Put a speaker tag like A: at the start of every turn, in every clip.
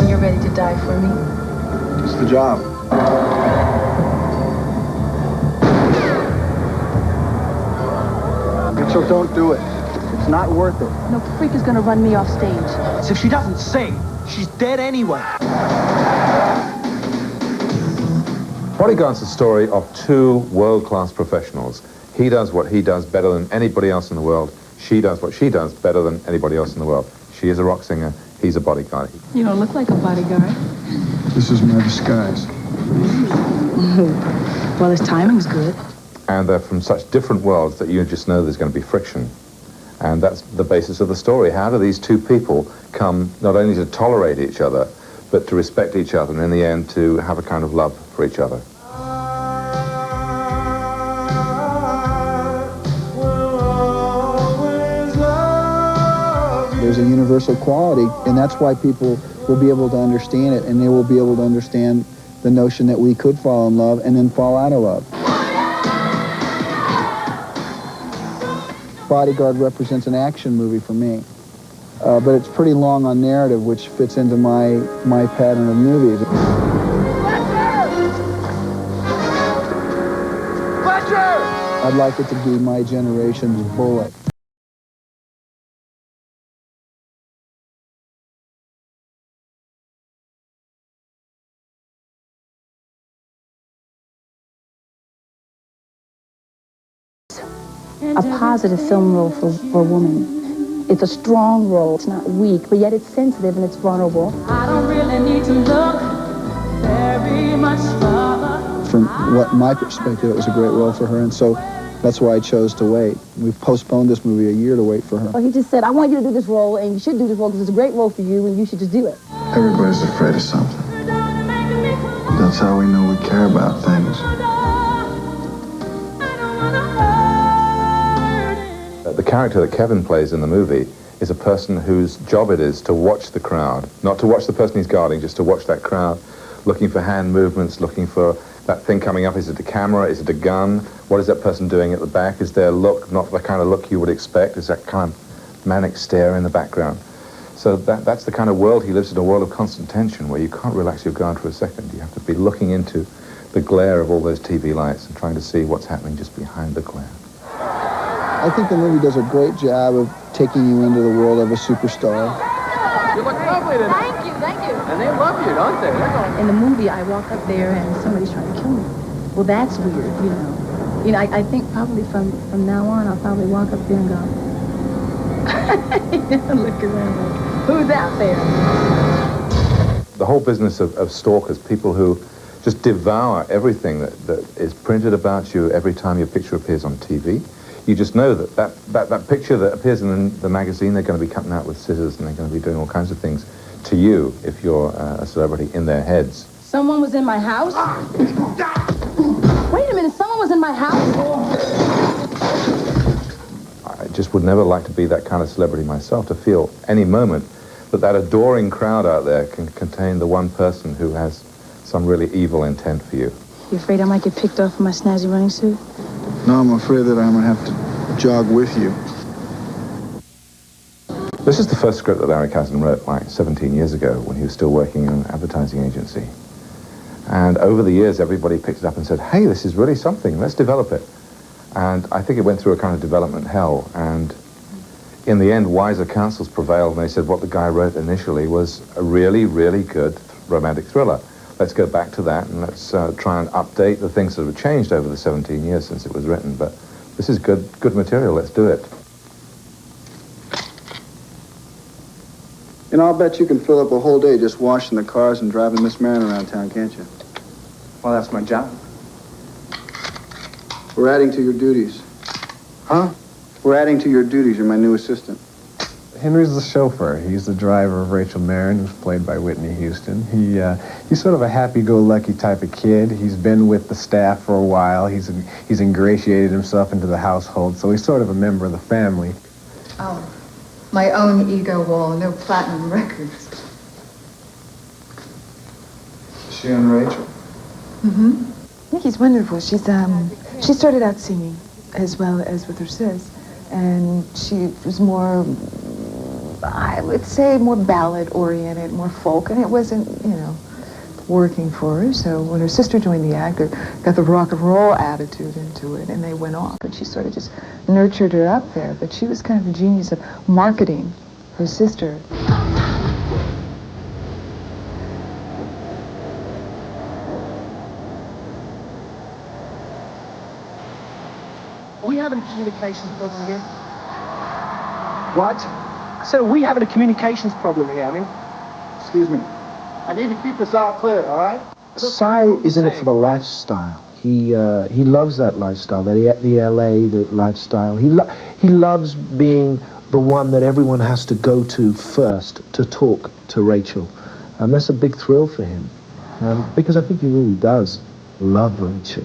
A: you're ready to die for me?
B: It's the job. So don't do it. It's not worth it.
A: No freak is gonna run me off stage.
C: So if she doesn't sing, she's dead anyway.
D: Bodyguard's the story of two world-class professionals. He does what he does better than anybody else in the world. She does what she does better than anybody else in the world. She is a rock singer. He's a bodyguard.
A: You don't look like a bodyguard.
B: This is my disguise.
A: Well, his timing's good.
D: And they're from such different worlds that you just know there's going to be friction. And that's the basis of the story. How do these two people come not only to tolerate each other, but to respect each other, and in the end to have a kind of love for each other?
B: There's a universal quality, and that's why people will be able to understand it, and they will be able to understand the notion that we could fall in love and then fall out of love. Bodyguard represents an action movie for me, but it's pretty long on narrative, which fits into my pattern of movies. I'd like it to be my generation's Bullet.
A: A positive film role for a woman. It's a strong role. It's not weak, but yet it's sensitive and it's vulnerable.
E: I don't really need to look very much further.
B: From what my perspective, it was a great role for her, and so that's why I chose to wait. We've postponed this movie a year to wait for her.
A: Well, he just said, I want you to do this role, and you should do this role because it's a great role for you, and you should just do it.
B: Everybody's afraid of something. That's how we know we care about things.
D: The character that Kevin plays in the movie is a person whose job it is to watch the crowd, not to watch the person he's guarding, just to watch that crowd, looking for hand movements, looking for that thing coming up. Is it a camera? Is it a gun? What is that person doing at the back? Is their look not the kind of look you would expect? Is that kind of manic stare in the background? So that's the kind of world he lives in, a world of constant tension where you can't relax your guard for a second. You have to be looking into the glare of all those TV lights and trying to see what's happening just behind the glare.
B: I think the movie does a great job of taking you into the world of a superstar.
C: You look lovely tonight.
A: Thank you.
C: And they love you, don't they?
A: In the movie, I walk up there and somebody's trying to kill me. Well, that's weird, you know. You know, I think probably from now on, I'll probably walk up there and go, look around like, who's out there?
D: The whole business of stalkers, people who just devour everything that is printed about you every time your picture appears on TV. You just know that picture that appears in the magazine, they're going to be cutting out with scissors and they're going to be doing all kinds of things to you if you're a celebrity in their heads.
A: Someone was in my house? Wait a minute, someone was in my house?
D: I just would never like to be that kind of celebrity myself, to feel any moment that adoring crowd out there can contain the one person who has some really evil intent for you.
A: You afraid I might get picked off in my snazzy running suit?
B: No, I'm afraid that I'm going to have to jog with you.
D: This is the first script that Larry Kasdan wrote like 17 years ago when he was still working in an advertising agency. And over the years, everybody picked it up and said, hey, this is really something, let's develop it. And I think it went through a kind of development hell. And in the end, wiser counsels prevailed, and they said what the guy wrote initially was a really, really good romantic thriller. Let's go back to that and let's try and update the things that have changed over the 17 years since it was written. But this is good material. Let's do it.
B: And I'll bet you can fill up a whole day just washing the cars and driving Miss Marin around town, can't you?
C: Well, that's my job.
B: We're adding to your duties.
C: Huh?
B: We're adding to your duties. You're my new assistant.
F: Henry's the chauffeur. He's the driver of Rachel Marin, who's played by Whitney Houston. He's sort of a happy-go-lucky type of kid. He's been with the staff for a while. He's ingratiated himself into the household, so he's sort of a member of the family.
G: Oh, my own ego wall, no platinum records.
B: Is she on Rachel?
H: Mm-hmm. Nikki's wonderful. She started out singing as well as with her sis, and she was more, I I would say more ballad-oriented, more folk, and it wasn't, you know, working for her. So when her sister joined the act, it got the rock and roll attitude into it, and they went off, and she sort of just nurtured her up there. But she was kind of a genius of marketing her sister.
I: We having a communications problem here.
C: What?
I: I said, are we having a communications problem here? I mean,
C: Excuse me. I need to keep this all clear, all right?
J: Cy is in it for the lifestyle. He loves that lifestyle, the LA, the lifestyle. He loves being the one that everyone has to go to first to talk to Rachel. That's a big thrill for him, because I think he really does love Rachel.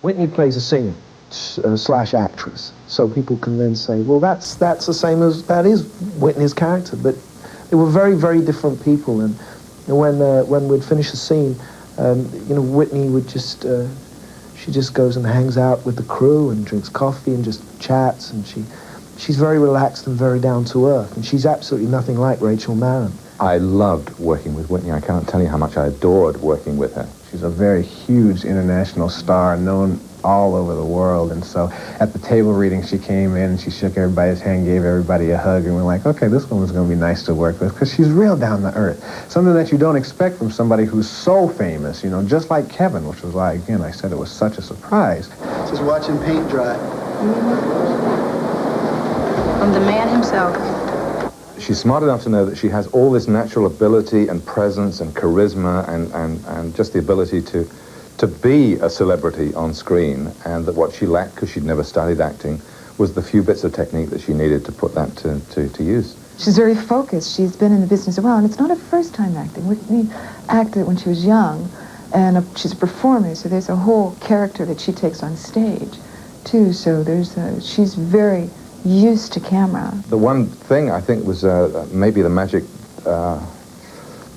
J: Whitney plays a singer slash actress, so people can then say, well, that's the same as, that is Whitney's character. But they were very, very different people, and when we'd finish a scene, you know, Whitney would just, she just goes and hangs out with the crew and drinks coffee and just chats, and she's very relaxed and very down to earth, and she's absolutely nothing like Rachel Marin.
D: I loved working with Whitney. I cannot tell you how much I adored working with her.
F: She's a very huge international star, known all over the world. And so at the table reading, she came in, she shook everybody's hand, gave everybody a hug, and we're like, okay, this woman's going to be nice to work with, because she's real down to earth. Something that you don't expect from somebody who's so famous, you know, just like Kevin, which was why, again, I said it was such a surprise.
B: Just watching paint dry.
A: From the man himself.
D: She's smart enough to know that she has all this natural ability and presence and charisma and just the ability to be a celebrity on screen, and that what she lacked, because she'd never studied acting, was the few bits of technique that she needed to put that to use.
H: She's very focused. She's been in the business a while, and it's not her first time acting. Whitney acted when she was young, and she's a performer, so there's a whole character that she takes on stage, too. So she's very used to camera.
D: The one thing I think was maybe the magic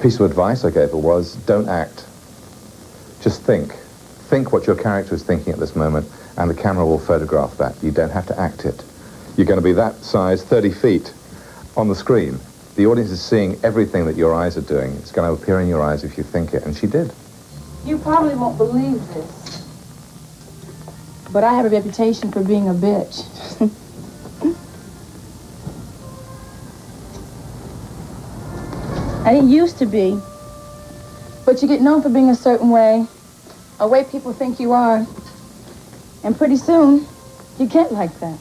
D: piece of advice I gave her was, don't act. Just think. Think what your character is thinking at this moment, and the camera will photograph that. You don't have to act it. You're going to be that size, 30 feet, on the screen. The audience is seeing everything that your eyes are doing. It's going to appear in your eyes if you think it, and she did.
A: You probably won't believe this, but I have a reputation for being a bitch. I didn't used to be, but you get known for being a certain way, a way people think you are, and pretty soon, you get like that.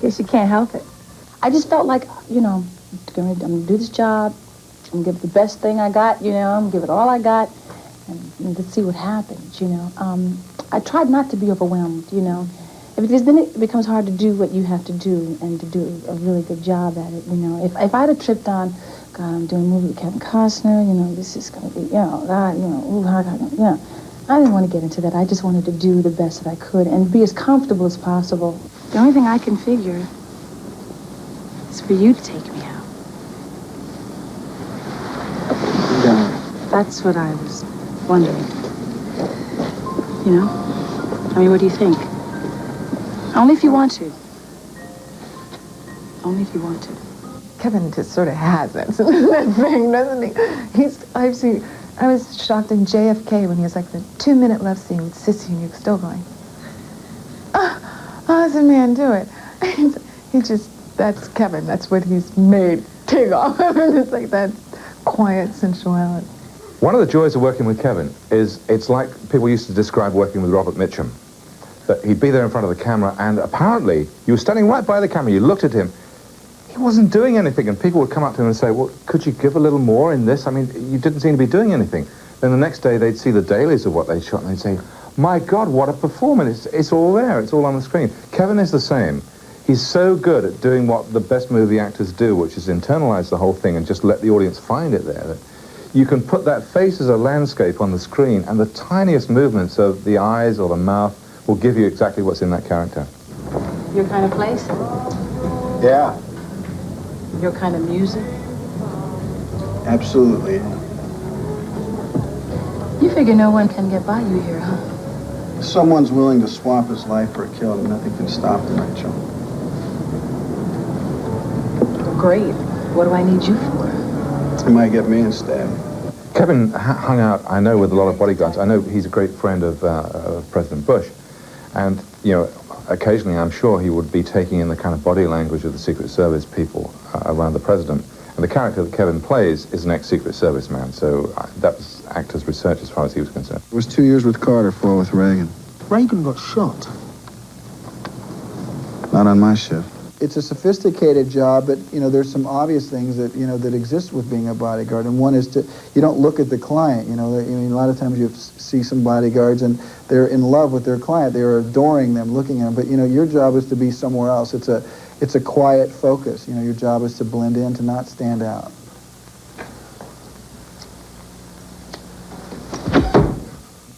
A: Guess you can't help it. I just felt like, you know, I'm gonna do this job, I'm gonna give it the best thing I got, you know, I'm gonna give it all I got, and let's see what happens, you know. I tried not to be overwhelmed, you know, because then it becomes hard to do what you have to do and to do a really good job at it, you know. If I'd have tripped on, God, I'm doing a movie with Kevin Costner, you know, this is going to be, you know, God, you know, ooh, I didn't want to get into that. I just wanted to do the best that I could and be as comfortable as possible. The only thing I can figure is for you to take me out.
B: Yeah.
A: That's what I was wondering. You know? I mean, what do you think? Only if you want to. Only if you want to.
H: Kevin just sort of has that thing, doesn't he? I was shocked in JFK when he has like the 2-minute love scene with Sissy, and you're still going, how does a man do it? That's Kevin. That's what he's made take off. It's like that quiet sensuality.
D: One of the joys of working with Kevin is it's like people used to describe working with Robert Mitchum. That he'd be there in front of the camera, and apparently you were standing right by the camera, you looked at him, he wasn't doing anything, and people would come up to him and say, well, could you give a little more in this? I mean, you didn't seem to be doing anything. Then the next day they'd see the dailies of what they'd shot, and they'd say, my God, what a performance. It's all there. It's all on the screen. Kevin is the same. He's so good at doing what the best movie actors do, which is internalize the whole thing and just let the audience find it there. That you can put that face as a landscape on the screen, and the tiniest movements of the eyes or the mouth will give you exactly what's in that character.
A: Your kind of place?
B: Yeah,
A: Your kind of music?
B: absolutely.
A: You figure no one can get by you here, huh?
B: If someone's willing to swap his life for a kill, nothing can stop them, Rachel.
A: Great. What do I need you for?
B: You might get me instead.
D: Kevin hung out, I know, with a lot of bodyguards. I know he's a great friend of President Bush. And, you know, occasionally I'm sure he would be taking in the kind of body language of the Secret Service people around the president. And the character that Kevin plays is an ex-Secret Service man, so that was actor's research as far as he was concerned.
B: It was 2 years with Carter, 4 with Reagan.
C: Reagan got shot.
B: Not on my shift. It's a sophisticated job, but, you know, there's some obvious things that, you know, that exist with being a bodyguard. And one is you don't look at the client, you know. I mean, a lot of times you see some bodyguards and they're in love with their client. They're adoring them, looking at them. But, you know, your job is to be somewhere else. It's a quiet focus. You know, your job is to blend in, to not stand out.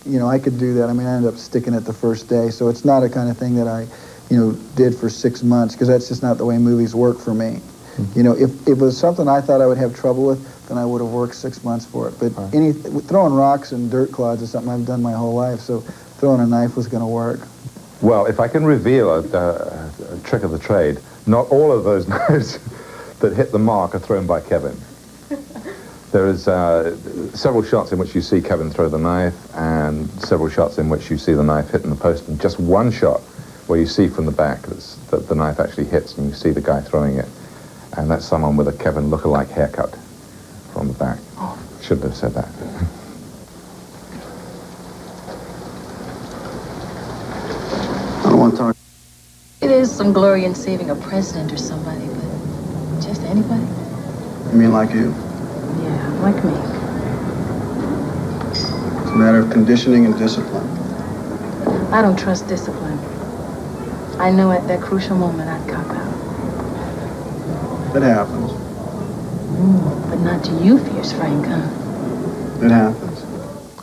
B: You know, I could do that. I mean, I ended up sticking it the first day. So it's not a kind of thing that I, you know, did for 6 months, because that's just not the way movies work for me. Mm-hmm. You know, if it was something I thought I would have trouble with, then I would have worked 6 months for it. But throwing rocks and dirt clods is something I've done my whole life, so throwing a knife was going to work.
D: Well, if I can reveal a trick of the trade, not all of those knives that hit the mark are thrown by Kevin. There is several shots in which you see Kevin throw the knife, and several shots in which you see the knife hitting the post, and just one shot where you see from the back that the knife actually hits, and you see the guy throwing it. And that's someone with a Kevin look-alike haircut from the back. Oh, shouldn't have said that.
B: I don't want to talk.
A: It is some glory in saving a president or somebody, but just anybody?
B: You mean like you?
A: Yeah, like me.
B: It's a matter of conditioning and discipline.
A: I don't trust discipline. I know at that crucial moment I'd cop out.
B: It happens.
A: But not to you, Fierce Frank, huh?
B: It happens.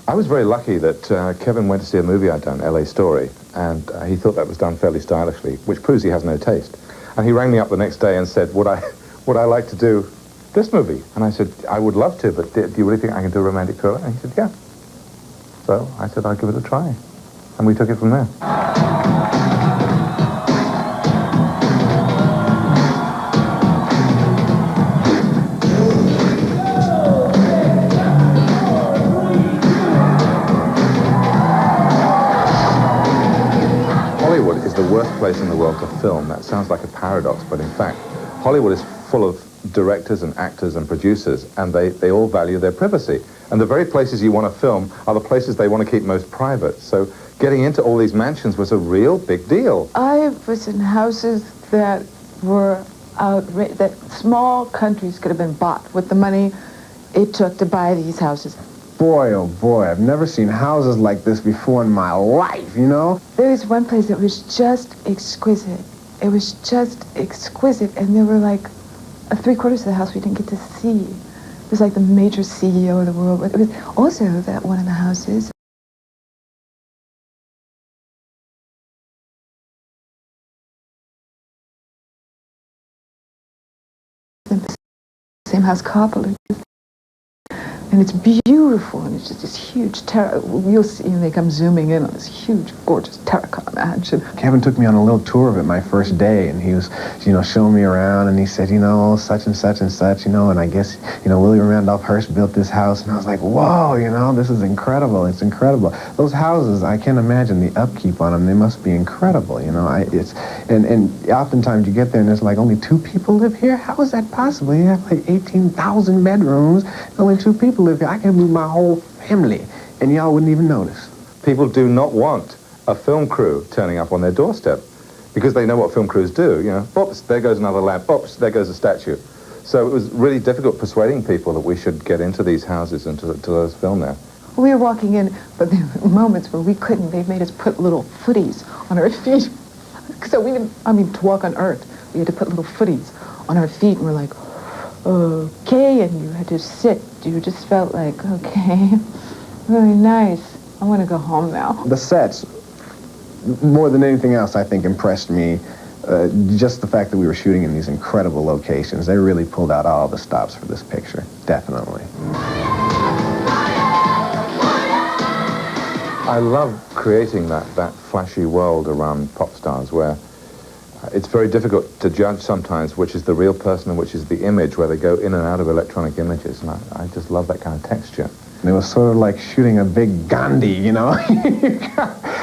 D: I was very lucky that Kevin went to see a movie I'd done, L.A. Story, and he thought that was done fairly stylishly, which proves he has no taste. And he rang me up the next day and said, would I like to do this movie? And I said, I would love to, but do you really think I can do a romantic thriller? And he said, yeah. So I said, I'll give it a try. And we took it from there. Hollywood is the worst place in the world to film. That sounds like a paradox, but in fact, Hollywood is full of directors and actors and producers, and they all value their privacy. And the very places you want to film are the places they want to keep most private. So getting into all these mansions was a real big deal.
H: I was in houses that were outrageous, that small countries could have been bought with the money it took to buy these houses.
F: Boy, oh boy, I've never seen houses like this before in my life, you know?
H: There was one place that was just exquisite. It was just exquisite, and there were like 3/4 of the house we didn't get to see. It was like the major CEO of the world. But it was also that one of the houses. The same house Coppola. And it's beautiful, and it's just this huge you'll see when they come zooming in on this huge, gorgeous terracotta mansion.
F: Kevin took me on a little tour of it my first day, and he was, you know, showing me around, and he said, you know, such and such and such, you know, and I guess, you know, William Randolph Hearst built this house, and I was like, whoa, you know, this is incredible. It's incredible. Those houses, I can't imagine the upkeep on them. They must be incredible, you know. And oftentimes you get there, and there's like only 2 people live here. How is that possible? You have like 18,000 bedrooms, only 2 people live here. I can move my whole family, and y'all wouldn't even notice.
D: People do not want a film crew turning up on their doorstep because they know what film crews do. You know, oops, there goes another lamp. Oops, there goes a statue. So it was really difficult persuading people that we should get into these houses and to let us film there.
H: We were walking in, but there were moments where we couldn't. They made us put little footies on our feet. So we didn't, to walk on Earth, we had to put little footies on our feet, and we're like, okay, and you had to sit. You just felt like, okay, really nice. I want to go home now.
F: The sets, more than anything else, I think impressed me. Just the fact that we were shooting in these incredible locations. They really pulled out all the stops for this picture, definitely.
D: I love creating that flashy world around pop stars where it's very difficult to judge sometimes which is the real person and which is the image, where they go in and out of electronic images, and I just love that kind of texture.
F: It was sort of like shooting a big Gandhi, you know?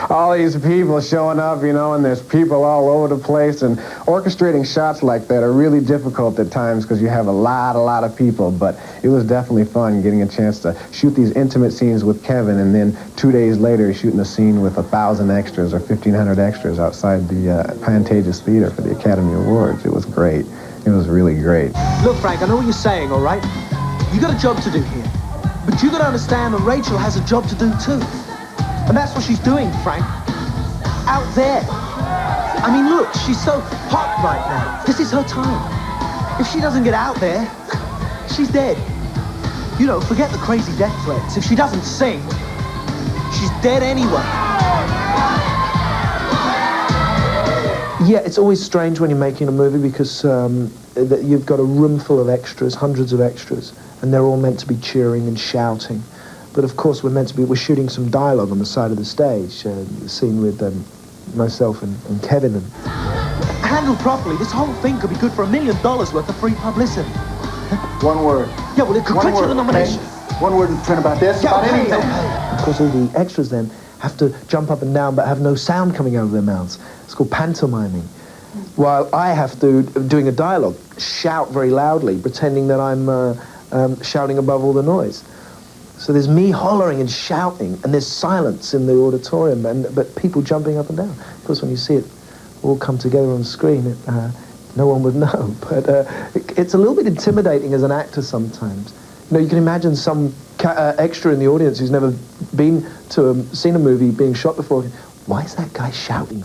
F: All these people showing up, you know, and there's people all over the place, and orchestrating shots like that are really difficult at times because you have a lot of people, but it was definitely fun getting a chance to shoot these intimate scenes with Kevin, and then 2 days later shooting a scene with 1,000 extras or 1,500 extras outside the Pantages Theater for the Academy Awards. It was great. It was really great.
I: Look, Frank, I know what you're saying, all right? You got a job to do here. But you gotta understand that Rachel has a job to do too. And that's what she's doing, Frank. Out there. I mean, look, she's so hot right now. This is her time. If she doesn't get out there, she's dead. You know, forget the crazy death threats. If she doesn't sing, she's dead anyway.
J: Yeah, it's always strange when you're making a movie because you've got a room full of extras, hundreds of extras, and they're all meant to be cheering and shouting. But of course we're shooting some dialogue on the side of the stage, the scene with myself and Kevin.
I: Handled properly, this whole thing could be good for $1 million worth of free publicity.
C: One word.
I: Yeah, well, it could
C: One
I: clinch you
C: word,
I: the nomination.
C: okay? One word in print about this,
I: Yeah,
C: about
I: okay,
C: anything.
I: okay.
J: Of course all the extras then have to jump up and down but have no sound coming out of their mouths. It's called pantomiming. While I have to, doing a dialogue, shout very loudly, pretending that I'm shouting above all the noise. So there's me hollering and shouting, and there's silence in the auditorium, but people jumping up and down. Of course, when you see it all come together on screen, no one would know. But it's a little bit intimidating as an actor sometimes. You know, you can imagine some extra in the audience who's never been to seen a movie being shot before. Why is that guy shouting?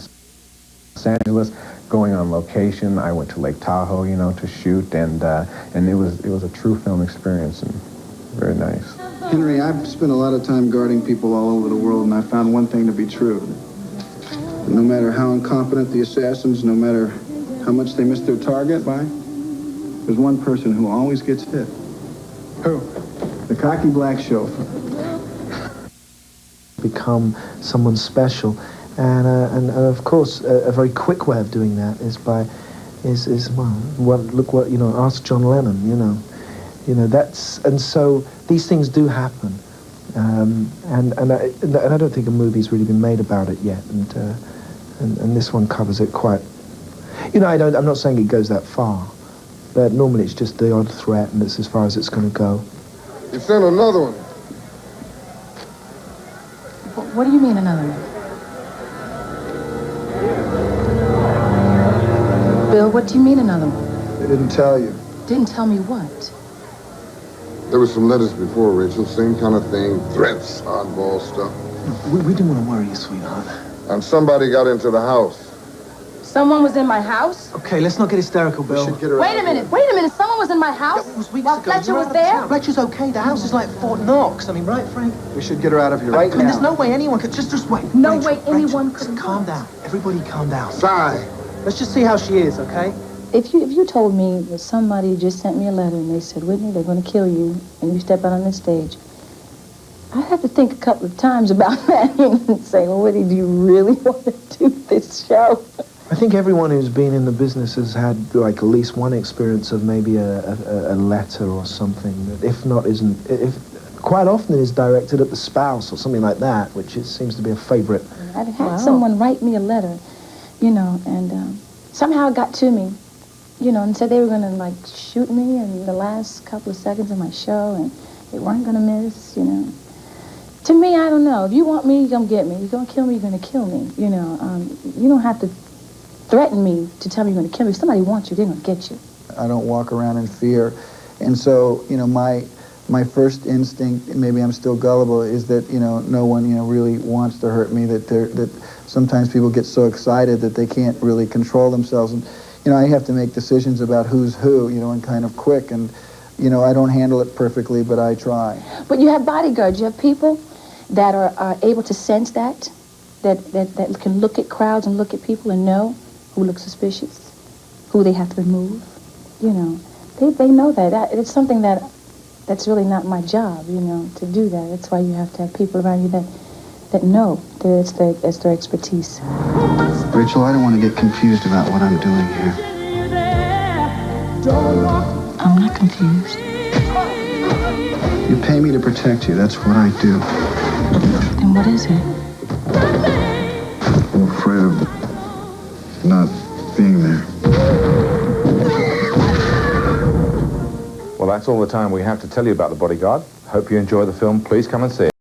F: Los Angeles, going on location. I went to Lake Tahoe, you know, to shoot, and it was a true film experience and very nice.
B: Henry, I've spent a lot of time guarding people all over the world, and I found one thing to be true. No matter how incompetent the assassins, no matter how much they miss their target by, there's one person who always gets hit.
F: Who?
B: The cocky black chauffeur.
J: Become someone special. And of course, a very quick way of doing that is look what, you know, ask John Lennon, you know, and so these things do happen, and I don't think a movie's really been made about it yet, and this one covers it quite, you know, I'm not saying it goes that far, but normally it's just the odd threat, and it's as far as it's going to go.
C: You sent another one.
A: What do you mean another one? Bill, what do you mean another one?
B: They didn't tell you.
A: Didn't tell me what?
C: There were some letters before, Rachel. Same kind of thing. Threats, oddball stuff.
J: We didn't want to worry you, sweetheart.
C: And somebody got into the house.
A: Someone was in my house?
I: Okay, let's not get hysterical, Bill.
C: We should get her
A: Wait a minute, someone was in my house?
I: Yeah, it was weeks
A: while
I: ago.
A: Fletcher
I: You're
A: was
I: out of
A: there?
I: town. Fletcher's okay. The house is like Fort Knox. I mean, right, Frank?
B: We should get her out of here right
I: I mean,
B: now.
I: there's no way anyone could... Just wait.
A: No
I: Rachel,
A: way anyone
I: Rachel,
A: could
I: calm
A: what?
I: down. Everybody calm down.
C: Sigh.
I: Let's just see how she is, okay?
A: If you told me that somebody just sent me a letter and they said, Whitney, they're going to kill you, and you step out on this stage, I'd have to think a couple of times about that and say, well, Whitney, do you really want to do this show?
J: I think everyone who's been in the business has had like at least one experience of maybe a letter or something that, if not, quite often is directed at the spouse or something like that, which seems to be a favorite.
A: I've had someone write me a letter, you know, and somehow it got to me, you know, and said they were going to like shoot me in the last couple of seconds of my show, and they weren't going to miss, you know. To me, I don't know. If you want me, you're going to get me. You're going to kill me, you're going to kill me, you know. You don't have to threaten me to tell me you're going to kill me. If somebody wants you, they're going to get you.
B: I don't walk around in fear. And so, you know, my first instinct, maybe I'm still gullible, is that, you know, no one, you know, really wants to hurt me, that sometimes people get so excited that they can't really control themselves. And, you know, I have to make decisions about who's who, you know, and kind of quick. And, you know, I don't handle it perfectly, but I try.
A: But you have bodyguards. You have people that are able to sense that can look at crowds and look at people and know who looks suspicious, who they have to remove. You know, they know that. It's something that's really not my job, you know, to do that. That's why you have to have people around you that know that it's their expertise.
B: Rachel, I don't want to get confused about what I'm doing here.
A: I'm not confused.
B: You pay me to protect you. That's what I do.
A: Then what is it?
C: I'm afraid of not being there.
D: Well, that's all the time we have to tell you about The Bodyguard. Hope you enjoy the film. Please come and see it.